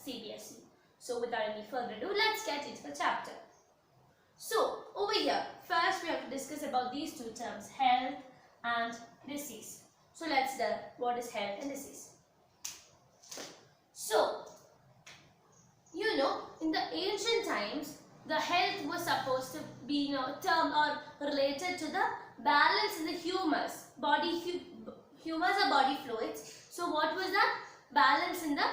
CBSE. So without any further ado, let's get into the chapter. So over here, first we have to discuss about these two terms, health and disease. So let's learn what is health and disease. So, you know, in the ancient times, the health was supposed to be termed or related to the balance in the humus, humus or body fluids. So what was that? Balance in the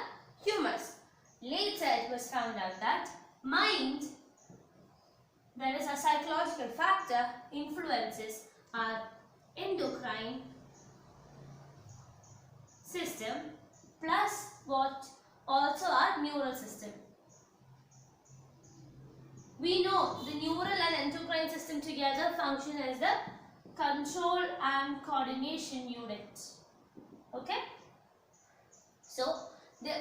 humus. Later it was found out that mind, that is a psychological factor, influences our endocrine system plus what? Also our neural system. We know the neural and endocrine system together function as the control and coordination unit. Okay? So, the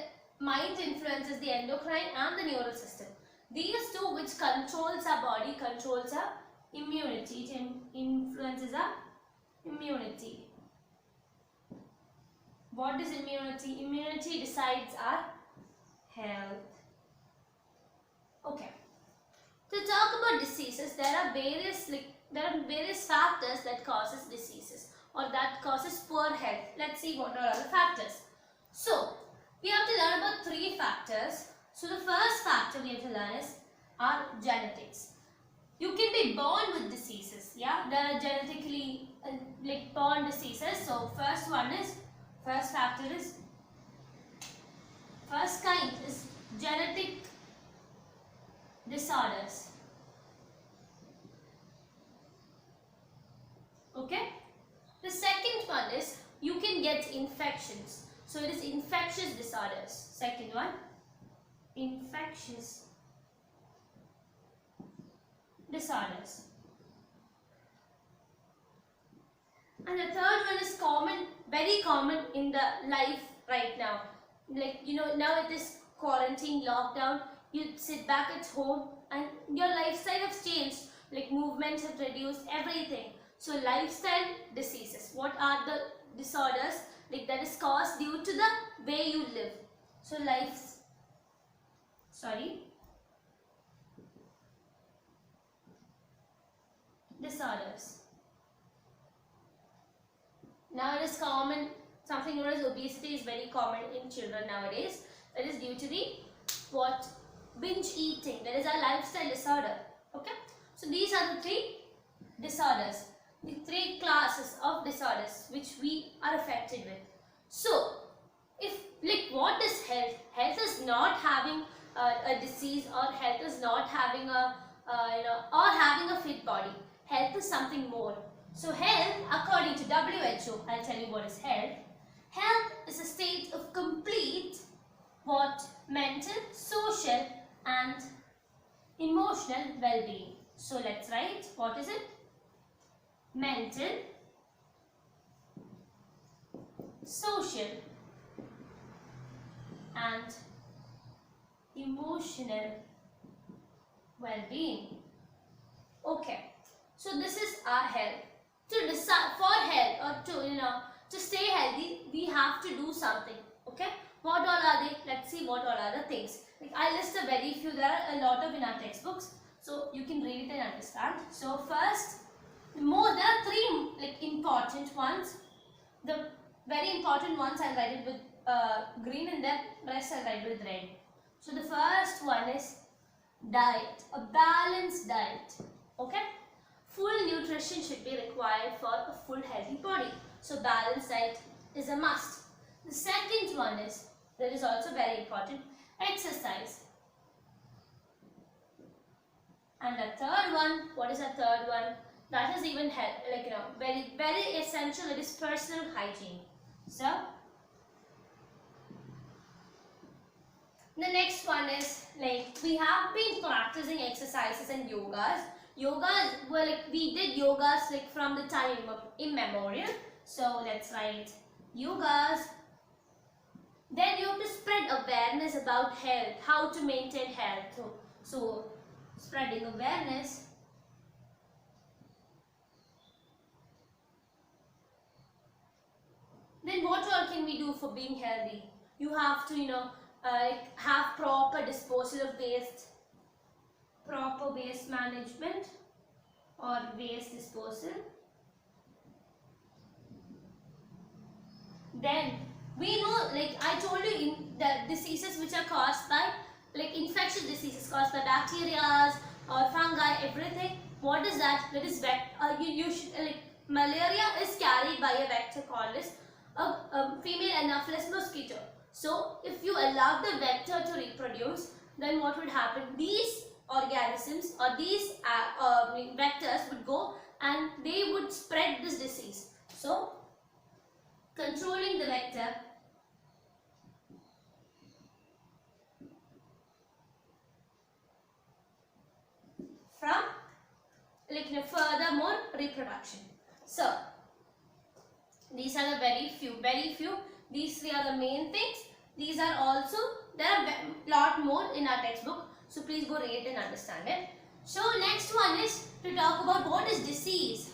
mind influences the endocrine and the neural system. These two, which controls our body, controls our immunity. It influences our immunity. What is immunity? Immunity decides our health. Okay. To talk about diseases, there are various factors that causes diseases or that causes poor health. Let's see what are the factors. So, we have to learn about three factors. So, the first factor we have to learn is our genetics. You can be born with diseases. Yeah, there are genetically born diseases. So, first kind is genetic disorders. Okay. The second one is you can get infections. So it is infectious disorders. Second one, infectious disorders. And the third one is common, very common in the life right now. Now it is quarantine, lockdown. You sit back at home and your lifestyle has changed. Movements have reduced, everything. So lifestyle diseases. What are the disorders that is caused due to the way you live? So disorders. Now it is common, something known as obesity is very common in children nowadays. That is due to the binge eating. That is a lifestyle disorder. Okay. So these are the three disorders, the three classes of disorders which we are affected with. So, what is health? Health is not having a disease, or health is not having or having a fit body. Health is something more. So health, according to WHO, I'll tell you what is health. Health is a state of complete mental, social and emotional well-being. So let's write, what is it? Mental, social and emotional well-being. Okay, so this is our health. To decide for health, or to stay healthy, we have to do something. Okay, what all are they? Let's see what all are the things. I list a very few. There are a lot of in our textbooks, so you can read it and understand. So first, there are three important ones. The very important ones I'll write it with green, and then rest I'll write with red. So the first one is diet, a balanced diet. Okay. Full nutrition should be required for a full healthy body. So balanced diet is a must. The second one is, that is also very important, exercise. And the third one, what is the third one? That is even very, very essential. It is personal hygiene. So the next one is we have been practicing exercises and yogas. Yogas, we did yogas from the time immemorial. So let's write yogas. Then you have to spread awareness about health, how to maintain health. So spreading awareness. Then what all can we do for being healthy? You have to, have proper disposal of waste, proper waste management or waste disposal. Then we know, like I told you, in the diseases which are caused by, like infectious diseases caused by bacteria or fungi, everything. What is that? That is you should, like malaria is carried by a vector called as a female Anopheles mosquito. So if you allow the vector to reproduce, then what would happen? These organisms or these vectors would go and they would spread this disease. So controlling the vector from, like, furthermore reproduction. So these are the very few. These three are the main things. These are also, there are a lot more in our textbook. So please go read and understand it. So next one is to talk about what is disease.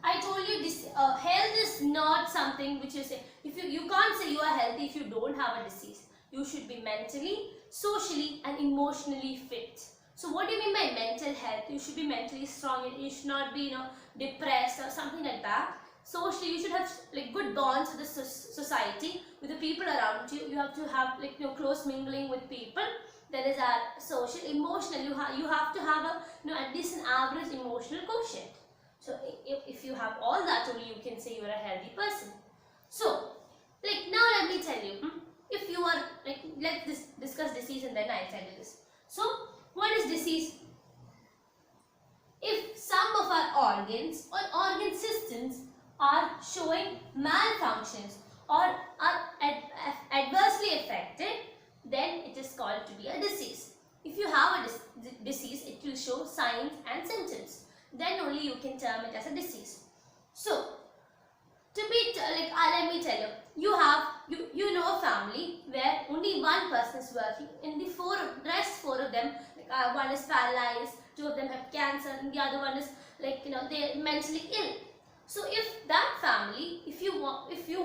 I told you this, health is not something which you say, if you can't say you are healthy if you don't have a disease. You should be mentally, socially and emotionally fit. So what do you mean by mental health? You should be mentally strong. You should not be, depressed or something like that. Socially, you should have like good bonds with the society, with the people around you. You have to have like close mingling with people. That is our social. Emotional, you have to have a at least an average emotional quotient. So if you have all that, only you can say you are a healthy person. So like now let me tell you, if you are like, let's discuss disease and then I'll tell you this. So what is disease? If some of our organs or organ systems are showing malfunctions or are adversely affected, then it is called to be a disease. If you have a disease, it will show signs and symptoms. Then only you can term it as a disease. So, to be like, let me tell you, you know a family where only one person is working, and the rest four of them, like, one is paralyzed, two of them have cancer, and the other one is like they're mentally ill. So if that family, if you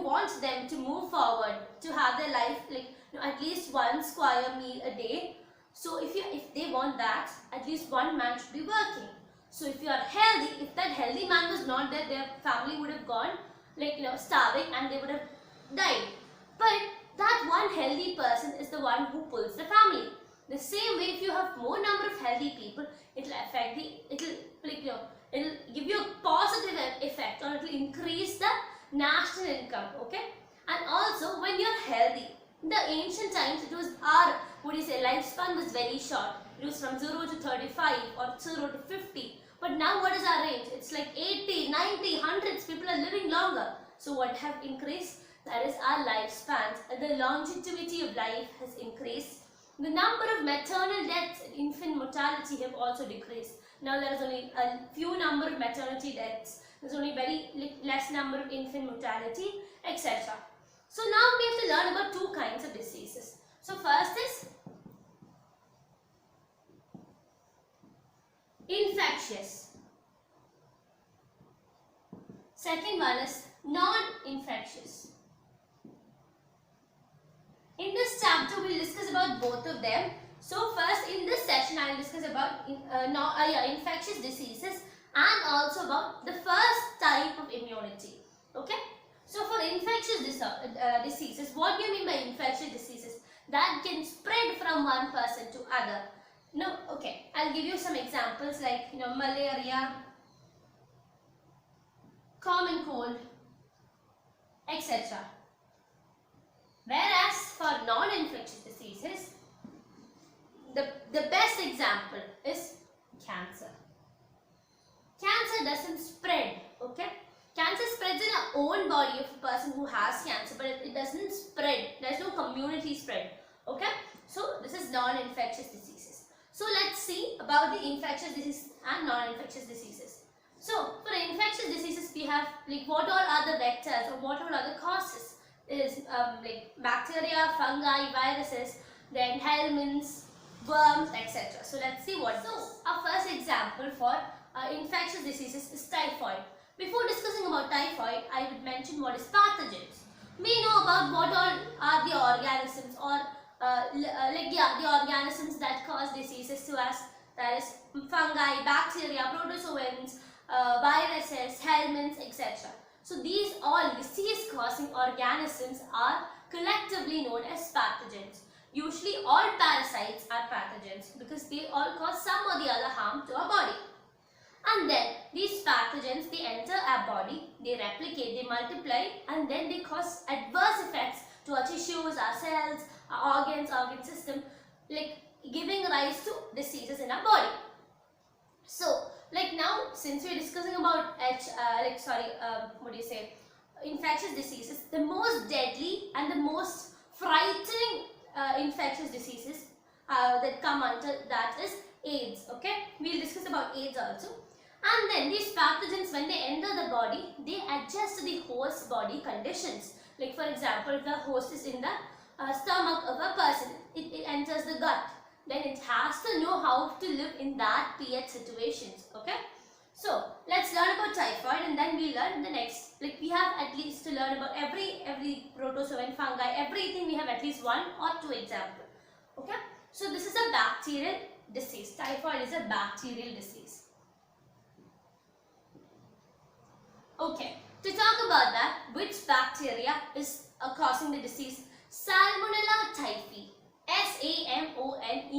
want them to move forward, to have their life like at least one square meal a day, so if they want that, at least one man should be working. So if you are healthy, if that healthy man was not there, their family would have gone like starving and they would have died. But that one healthy person is the one who pulls the family. The same way, if you have more number of healthy people, it will affect it will give you a positive effect, or it will increase the national income. Okay, and also when you are healthy, in the ancient times it was lifespan was very short. It was from 0 to 35 or 0 to 50. But now what is our range? It's like 80, 90, hundreds. People are living longer. So what have increased? That is our lifespans. The longevity of life has increased. The number of maternal deaths and infant mortality have also decreased. Now there is only a few number of maternity deaths. There is only very less number of infant mortality, etc. So now we have to learn about two kinds of diseases. So first is infectious. Second one is non-infectious. In this chapter, we will discuss about both of them. So first, in this session, I will discuss about infectious diseases and also about the first type of immunity. Okay. So for infectious diseases, what do you mean by infectious diseases? That can spread from one person to other. No, okay. I'll give you some examples like malaria, common cold, etc. Whereas for non-infectious diseases, the best example is cancer. Cancer doesn't spread, okay? Cancer spreads in our own body of a person who has cancer, but it doesn't spread. There's no community spread, okay? So this is non-infectious diseases. So let's see about the infectious diseases and non-infectious diseases. So for infectious diseases, we have like what all are the vectors or what all are the causes? Is like bacteria, fungi, viruses, then helminths, worms, etc. So let's see what. So our first example for infectious diseases is typhoid. Before discussing about typhoid, I would mention what is pathogens. We know about what all are the organisms or the organisms that cause diseases to us, that is fungi, bacteria, protozoans, viruses, helminths, etc. So these all disease-causing organisms are collectively known as pathogens. Usually all parasites are pathogens because they all cause some or the other harm to our body. And then these pathogens, they enter our body, they replicate, they multiply, and then they cause adverse effects to our tissues, our cells, our organs, organ system, like giving rise to diseases in our body. So, like now, since we're discussing about infectious diseases, the most deadly and the most frightening infectious diseases that come under that is AIDS. Okay, we'll discuss about AIDS also. And then these pathogens, when they enter the body, they adjust to the host body conditions. Like for example, if the host is in the stomach of a person, it enters the gut. Then it has to know how to live in that pH situations. Okay. So let's learn about typhoid, and then we learn the next. Like we have at least to learn about every protozoan, fungi, everything. We have at least 1 or 2 examples. Okay. So this is a bacterial disease. Typhoid is a bacterial disease. Okay, to talk about that, which bacteria is causing the disease? Salmonella typhi. S-A-M-O-N-E-L-L-A.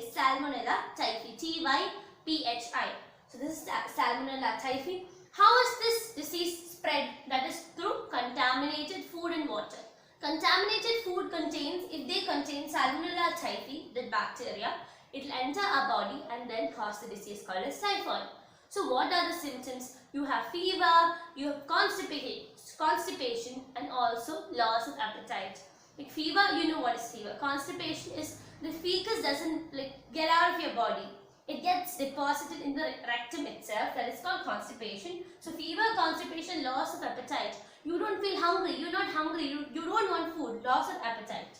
Salmonella typhi. T-Y-P-H-I. So this is Salmonella typhi. How is this disease spread? That is through contaminated food and water. Contaminated food contains, if they contain Salmonella typhi, the bacteria, it will enter our body and then cause the disease called as typhoid. So what are the symptoms? You have fever, you have constipation, and also loss of appetite. Like fever, you know what is fever. Constipation is the feces doesn't get out of your body. It gets deposited in the rectum itself. That is called constipation. So fever, constipation, loss of appetite. You don't feel hungry. You're not hungry. You don't want food. Loss of appetite.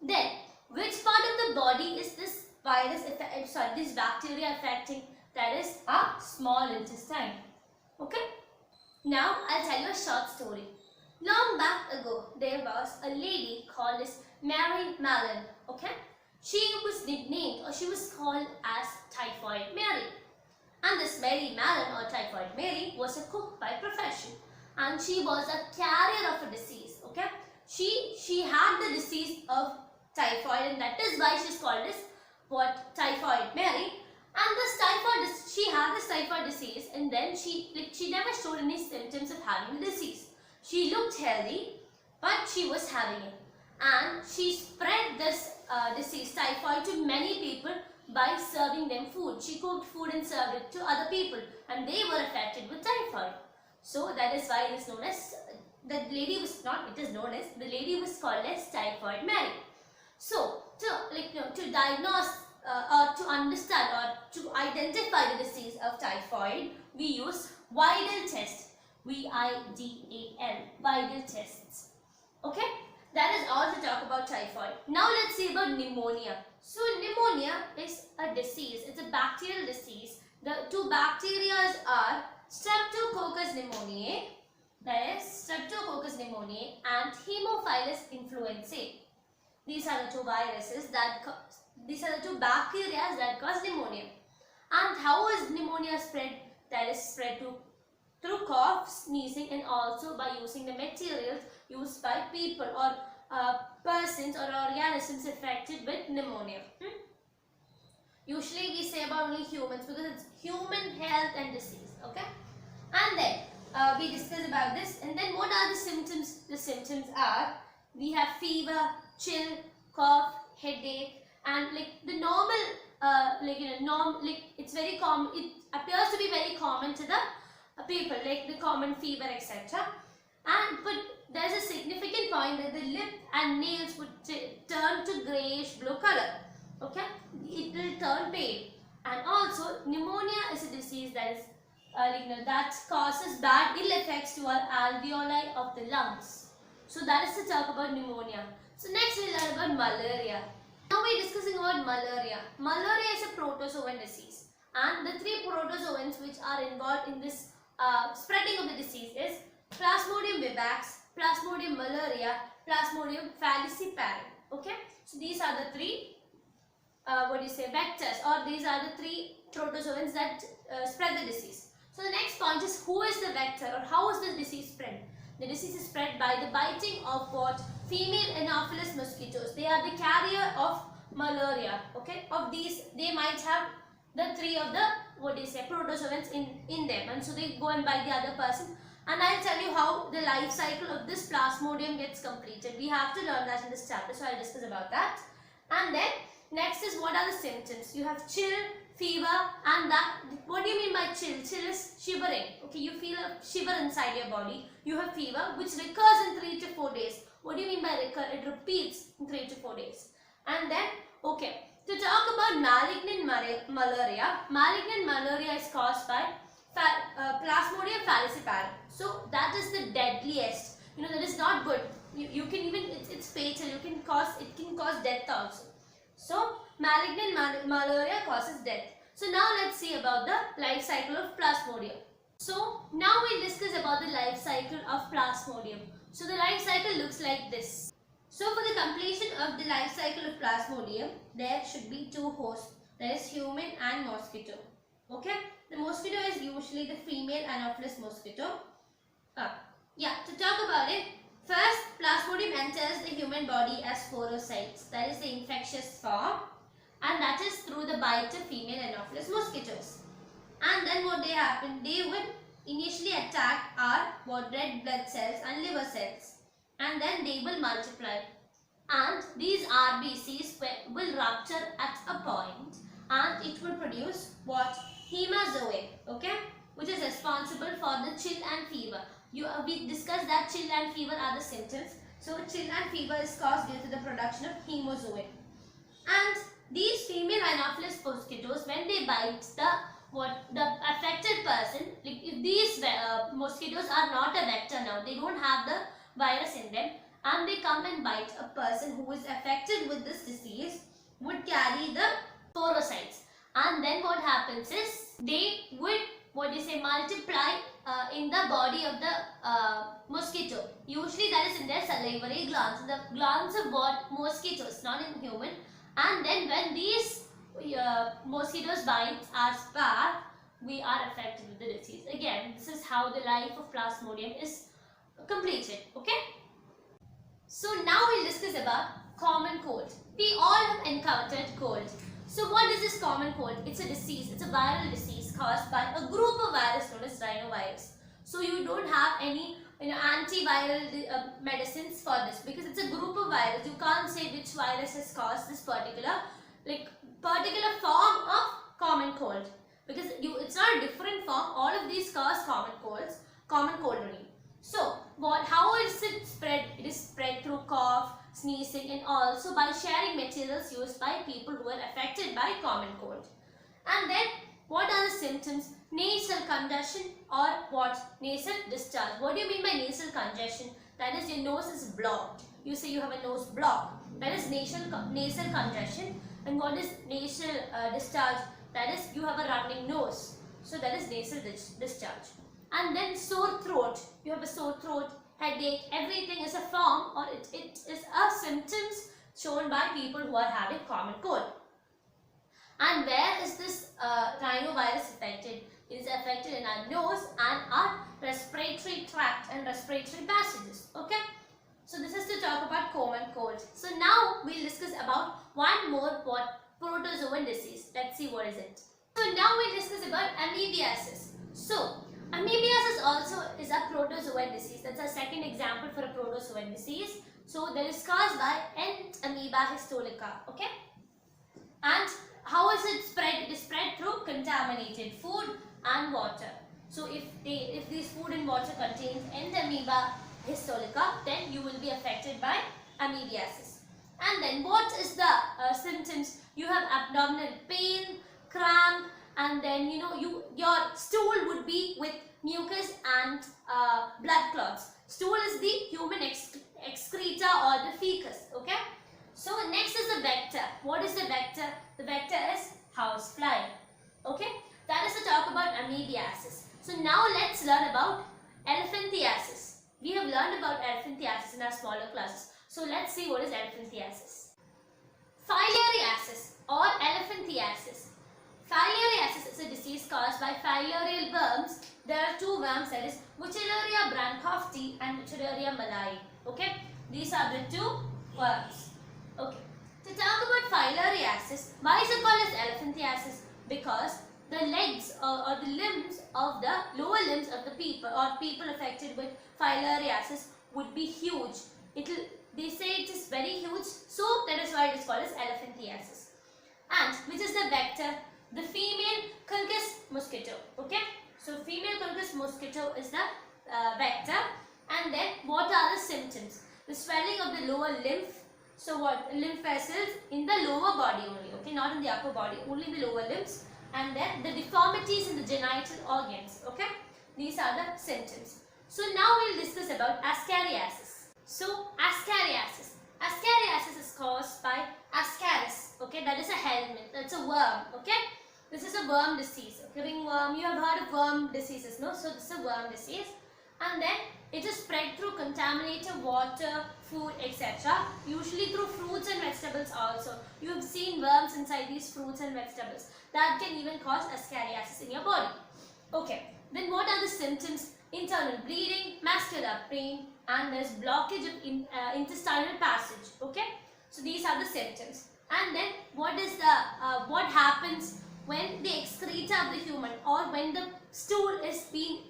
Then, which part of the body is this virus, this bacteria affecting? That is our small intestine. Okay. Now I'll tell you a short story. Long back ago, there was a lady called as Mary Mallon. Okay. She was nicknamed, or she was called as Typhoid Mary. And this Mary Mallon, or Typhoid Mary, was a cook by profession. And she was a carrier of a disease. Okay. She had the disease of typhoid, and that is why she's called as Typhoid Mary. And she had this typhoid disease, and then she never showed any symptoms of having the disease. She looked healthy, but she was having it. And she spread this disease, typhoid, to many people by serving them food. She cooked food and served it to other people, and they were affected with typhoid. So that is why it is known as, the lady was called as Typhoid Mary. So to diagnose or to understand or to identify the disease of typhoid, we use Widal test. V-I-D-A-L. Widal tests. Okay? That is all to talk about typhoid. Now let's see about pneumonia. So pneumonia is a disease. It's a bacterial disease. The two bacteria are Streptococcus pneumoniae, that is Streptococcus pneumoniae, and Haemophilus influenzae. These are the two two bacteria that cause pneumonia. And how is pneumonia spread? That is spread through cough, sneezing, and also by using the materials used by people or persons or organisms affected with pneumonia. Usually we say about only humans because it's human health and disease. Okay, and then we discuss about this. And then what are the symptoms? The symptoms are, we have fever, chill, cough, headache, and the normal it's very common. It appears to be very common to the people, like the common fever, etc. But there's a significant point that the lip and nails would turn to grayish blue color. Okay, it will turn pale. And also pneumonia is a disease that is that causes bad ill effects to our alveoli of the lungs. So that is to talk about pneumonia. So next we'll learn about malaria. Now we're discussing about malaria. Malaria is a protozoan disease, and the 3 protozoans which are involved in this spreading of the disease is Plasmodium vivax, Plasmodium malaria, Plasmodium falciparum. Okay, so these are the three vectors, or these are the three protozoans that spread the disease. So the next point is, who is the vector, or how is the disease spread? The disease is spread by the biting of what? Female Anopheles mosquitoes. They are the carrier of malaria. Okay, of these they might have the three of the protozoans in them, and so they go and bite the other person. And I'll tell you how the life cycle of this plasmodium gets completed. We have to learn that in this chapter, so I'll discuss about that. And then next is, what are the symptoms? You have chill, fever, and that. What do you mean by chill? Chill is shivering. Okay, you feel a shiver inside your body. You have fever, which recurs in 3 to 4 days. What do you mean by recur? It repeats in 3 to 4 days. And then, okay, to talk about malignant malaria. Malignant malaria is caused by Plasmodium falciparum. So that is the deadliest. You know, that is not good. You can even, it's fatal. It can cause death also. So malignant malaria causes death. So now let's see about the life cycle of Plasmodium. So now we'll discuss about the life cycle of Plasmodium. So the life cycle looks like this. So for the completion of the life cycle of Plasmodium, there should be two hosts. There is human and mosquito. Okay, the mosquito is usually the female Anopheles mosquito. To talk about it, first Plasmodium enters the human body as sporocytes. That is the infectious form, and that is through the bite of female Anopheles mosquitoes. And then what they happen? They would initially attack our red blood cells and liver cells, and then they will multiply. And these RBCs will rupture at a point, and it will produce what? Hemazoe, okay, which is responsible for the chill and fever. We discussed that chill and fever are the symptoms. So chill and fever is caused due to the production of hemazoe. And these female Anopheles mosquitoes, when they bite the affected person, like if these mosquitoes are not a vector now, they don't have the virus in them, and they come and bite a person who is affected with this disease, would carry the sporocytes. And then what happens is, they would multiply in the body of the mosquito. Usually that is in their salivary glands, the glands of what? Mosquitoes, not in human. And then when these mosquitoes bite our spar, we are affected with the disease. Again, this is how the life of Plasmodium is completed. Okay. So now we'll discuss about common cold. We all have encountered cold. So what is this common cold? It's a disease. It's a viral disease caused by a group of virus known as rhinovirus. So you don't have any antiviral medicines for this, because it's a group of virus. You can't say which virus has caused this particular form of common cold, because it's not a different form. All of these cause common cold only. So how is it spread? It is spread through cough, sneezing, and also by sharing materials used by people who are affected by common cold. And then what are the symptoms? Nasal congestion, or what? Nasal discharge. What do you mean by nasal congestion? That is, your nose is blocked. You say you have a nose block. That is nasal congestion. And what is nasal discharge? That is, you have a running nose. So that is nasal discharge. And then sore throat. You have a sore throat, headache. Everything is a form, or it is a symptoms shown by people who are having common cold. And where is this rhinovirus affected? It is affected in our nose and our respiratory tract and respiratory passages. Okay. So this is to talk about common cold. So now we'll discuss about one more protozoan disease. Let's see what is it. So now we'll discuss about amoebiasis. So amoebiasis also is a protozoan disease. That's a second example for a protozoan disease. So that is caused by Entamoeba histolica. Okay. And how is it spread? It is spread through contaminated food and water. So if this food and water contains Entamoeba histolica, then you will be affected by amoebiasis. And then what is the symptoms? You have abdominal pain, cramp, and then your stool would be with mucus and blood clots. Stool is the human excreta or the fecus. Okay. So next is the vector. What is the vector? The vector is housefly. Okay. That is to talk about amoebiasis. So now let's learn about elephantiasis. We have learned about elephantiasis in our smaller classes. So let's see what is elephantiasis. Filariasis or elephantiasis. Filariasis is a disease caused by filarial worms. There are two worms, that is Wuchereria branchofti and Wuchereria malayi. Okay, these are the two worms. Okay, to talk about filariasis, why is it called as elephantiasis? Because the legs or the limbs of the lower limbs of the people or people affected with filariasis would be huge. They say it is very huge, so that is why it is called as elephantiasis. And which is the vector? The female Cungus mosquito. Okay, so female Cungus mosquito is the vector. And then what are the symptoms? The swelling of the lower lymph. So what? Lymph vessels in the lower body only. Okay, not in the upper body, only in the lower limbs. And then the deformities in the genital organs. Okay, these are the symptoms. So now we'll discuss about ascariasis. So ascariasis. Ascariasis is caused by Ascaris. Okay, that is a helminth. That's a worm. Okay, this is a worm disease. Okay, ringworm. You have heard of worm diseases, no? So this is a worm disease, and then it is spread through contaminated water, food, etc. Usually through fruits and vegetables also. You have seen worms inside these fruits and vegetables. That can even cause ascariasis in your body. Okay, then what are the symptoms? Internal bleeding, muscular pain, and there is blockage of intestinal passage. Okay, so these are the symptoms. And then what is the what happens when the excreta of the human or when the stool is being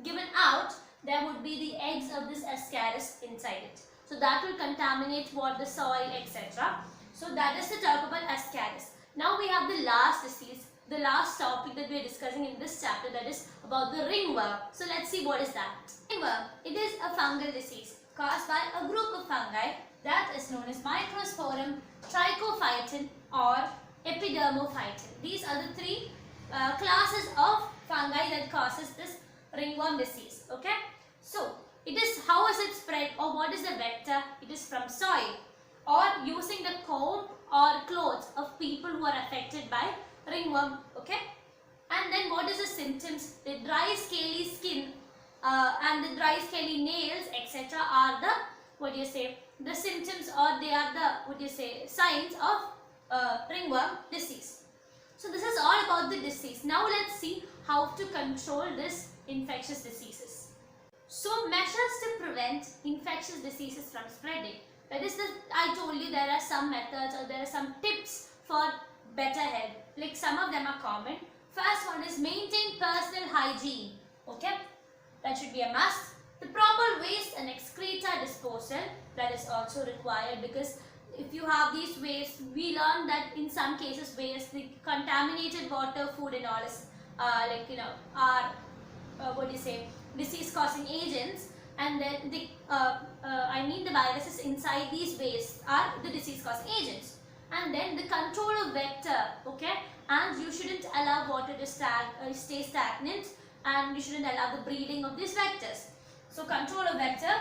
given out? There would be the eggs of this ascaris inside it. So that will contaminate what the soil, etc. So that is the talk about ascaris. Now we have the last disease, the last topic that we are discussing in this chapter, that is about the ringworm. So let's see what is that. Ringworm, it is a fungal disease caused by a group of fungi that is known as Microsporum, Trichophyton or Epidermophyton. These are the three classes of fungi that causes this ringworm disease. Okay, so it is, how is it spread or what is the vector? It is from soil or using the comb or clothes of people who are affected by ringworm. Okay, and then what is the symptoms? The dry scaly skin and the dry scaly nails, etc. are the, what do you say, the symptoms, or they are the, what do you say, signs of ringworm disease. So this is all about the disease. Now let's see how to control this infectious diseases. So measures to prevent infectious diseases from spreading. That is I told you there are some methods or there are some tips for better health. Like some of them are common. First one is maintain personal hygiene. Okay, that should be a must. The proper waste and excreta disposal, that is also required, because if you have these waste, we learned that in some cases waste, the contaminated water, food and all is are what do you say, disease causing agents, and then the the viruses inside these wastes are the disease causing agents. And then the control of vector. Okay, and you shouldn't allow water to stay stagnant, and you shouldn't allow the breeding of these vectors. So control of vector,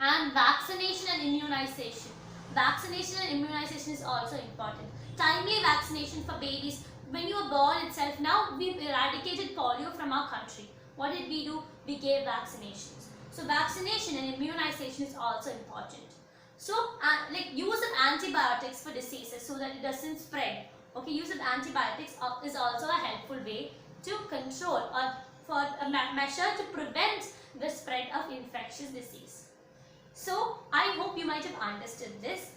and vaccination and immunization. Vaccination and immunization is also important. Timely vaccination for babies. When you were born itself, now we've eradicated polio from our country. What did we do? We gave vaccinations. So vaccination and immunization is also important. So use of antibiotics for diseases so that it doesn't spread. Okay, use of antibiotics is also a helpful way to control or for a measure to prevent the spread of infectious disease. So I hope you might have understood this.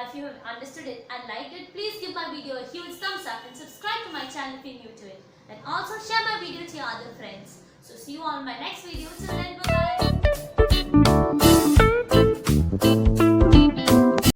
If you have understood it and liked it, please give my video a huge thumbs up and subscribe to my channel if you're new to it. And also share my video to your other friends. So see you on my next video. Till then, bye.